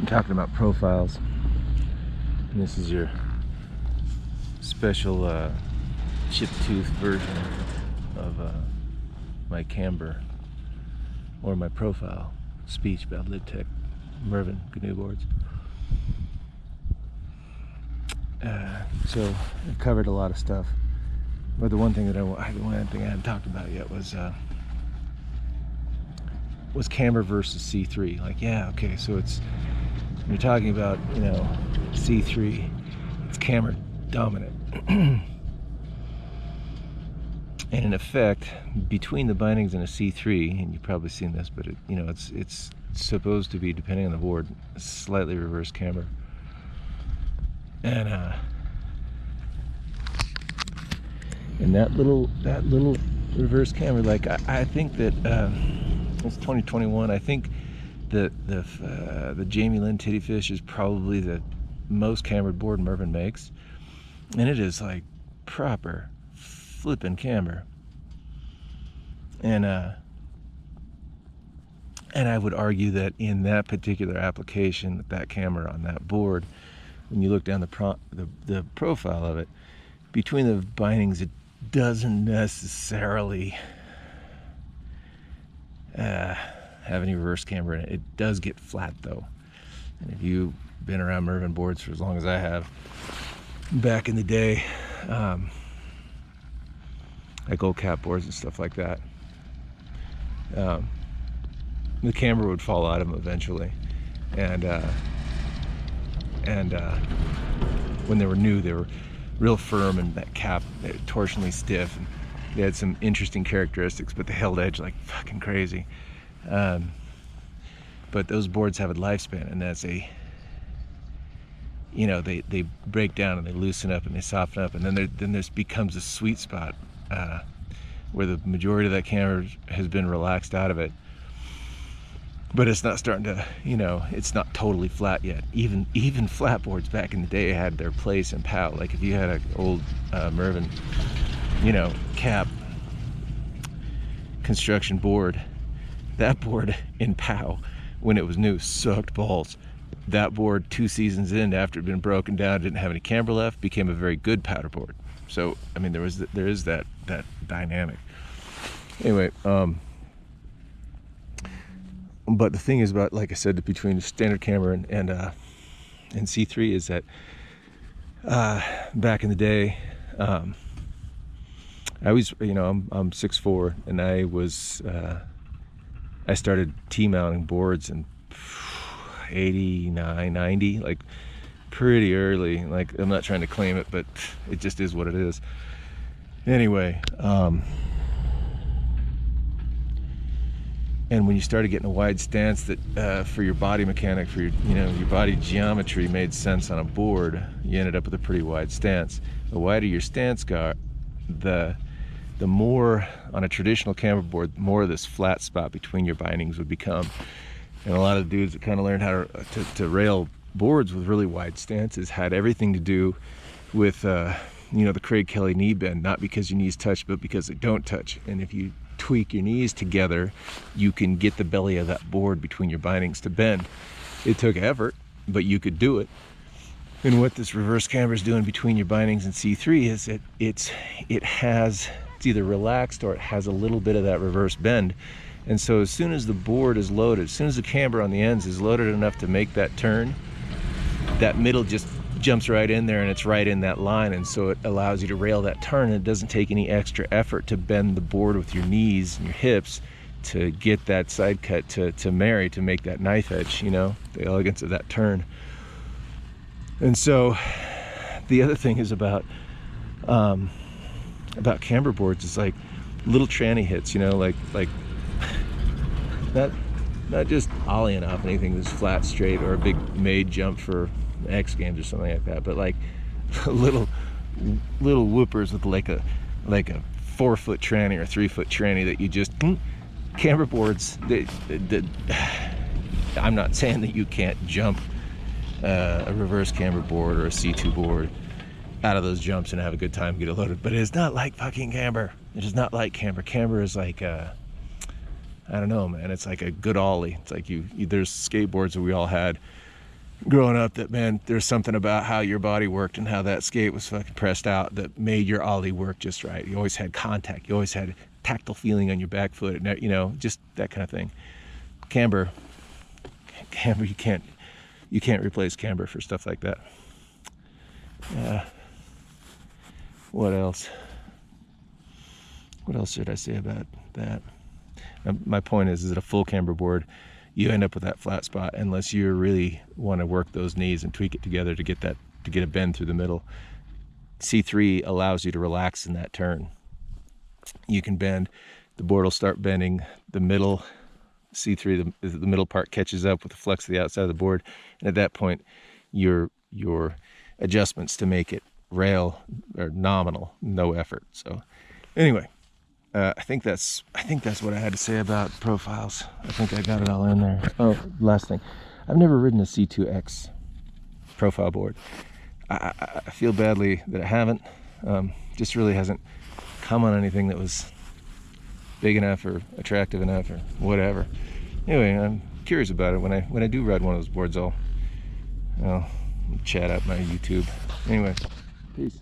I'm talking about profiles, and this is your special chip tooth version of my Camber, or my profile speech about LibTech Mervin GNU boards. So I've covered a lot of stuff, but the one thing that I hadn't talked about yet was Camber versus C3. Like, yeah, okay, so it's, when you're talking about, you know, C3, it's Camber dominant. And in effect, between the bindings and a C3, and you've probably seen this, but it, you know, it's supposed to be, depending on the board, slightly reverse camber. And that little reverse camber, like I think that it's 2021. I think the Jamie Lynn Tittyfish is probably the most cambered board Mervin makes, and it is like proper flipping camber. And I would argue that in that particular application, that camera on that board, when you look down the profile of it, between the bindings, it doesn't necessarily have any reverse camber in it. It does get flat though. And if you've been around Mervin boards for as long as I have, back in the day, like old cap boards and stuff like that, the camber would fall out of them eventually, and when they were new, they were real firm, and that cap, they were torsionally stiff, and they had some interesting characteristics, but they held edge like fucking crazy. But those boards have a lifespan, and as they, you know, they break down and they loosen up and they soften up, and then there becomes a sweet spot where the majority of that camber has been relaxed out of it, but it's not starting to, you know, it's not totally flat yet. Even flat boards back in the day had their place in POW. Like if you had an old Mervin, you know, cap construction board, that board in POW, when it was new, sucked balls. That board, 2 seasons in, after it had been broken down, didn't have any camber left, became a very good powder board. So I mean, there is that dynamic. Anyway, but the thing is about, like I said, between standard camber and C3 is that back in the day, I was, you know, I'm 6'4", and I started T-mounting boards in 89, 90, like pretty early. Like, I'm not trying to claim it, but it just is what it is. Anyway, and when you started getting a wide stance that for your body mechanic, for your, you know, your body geometry made sense on a board, you ended up with a pretty wide stance. The wider your stance got, the more, on a traditional camber board, the more of this flat spot between your bindings would become. And a lot of the dudes that kind of learned how to rail boards with really wide stances had everything to do with you know, the Craig Kelly knee bend, not because your knees touch, but because they don't touch. And if you tweak your knees together, you can get the belly of that board between your bindings to bend. It took effort, but you could do it. And what this reverse camber is doing between your bindings and C3 is it's either relaxed or it has a little bit of that reverse bend. And so as soon as the board is loaded, as soon as the camber on the ends is loaded enough to make that turn, that middle just jumps right in there, and it's right in that line, and so it allows you to rail that turn, and it doesn't take any extra effort to bend the board with your knees and your hips to get that side cut to marry, to make that knife edge, you know, the elegance of that turn. And so the other thing is about camber boards is like little tranny hits, you know, like not just ollieing off anything that's flat straight or a big made jump for X Games or something like that, but like little whoopers with like a 4-foot tranny or 3-foot tranny that you just camber boards. I'm not saying that you can't jump a reverse camber board or a C2 board out of those jumps and have a good time, get it loaded, but it's not like fucking camber. It is not like camber. Camber is like I don't know, man, it's like a good ollie. It's like there's skateboards that we all had growing up that, man, there's something about how your body worked and how that skate was fucking pressed out that made your ollie work just right. You always had contact. You always had tactile feeling on your back foot, you know, just that kind of thing. Camber, you can't replace camber for stuff like that. What else? What else should I say about that? My point is that a full camber board, you end up with that flat spot unless you really want to work those knees and tweak it together to get a bend through the middle. C3 allows you to relax in that turn. You can bend, the board will start bending, the middle C3, the middle part catches up with the flex of the outside of the board, and at that point your adjustments to make it rail are nominal, no effort. So anyway, I think that's what I had to say about profiles. I think I got it all in there. Oh, last thing, I've never ridden a C2X profile board. I feel badly that I haven't. Just really hasn't come on anything that was big enough or attractive enough or whatever. Anyway, I'm curious about it. When I do ride one of those boards, I'll chat up my YouTube. Anyway, peace.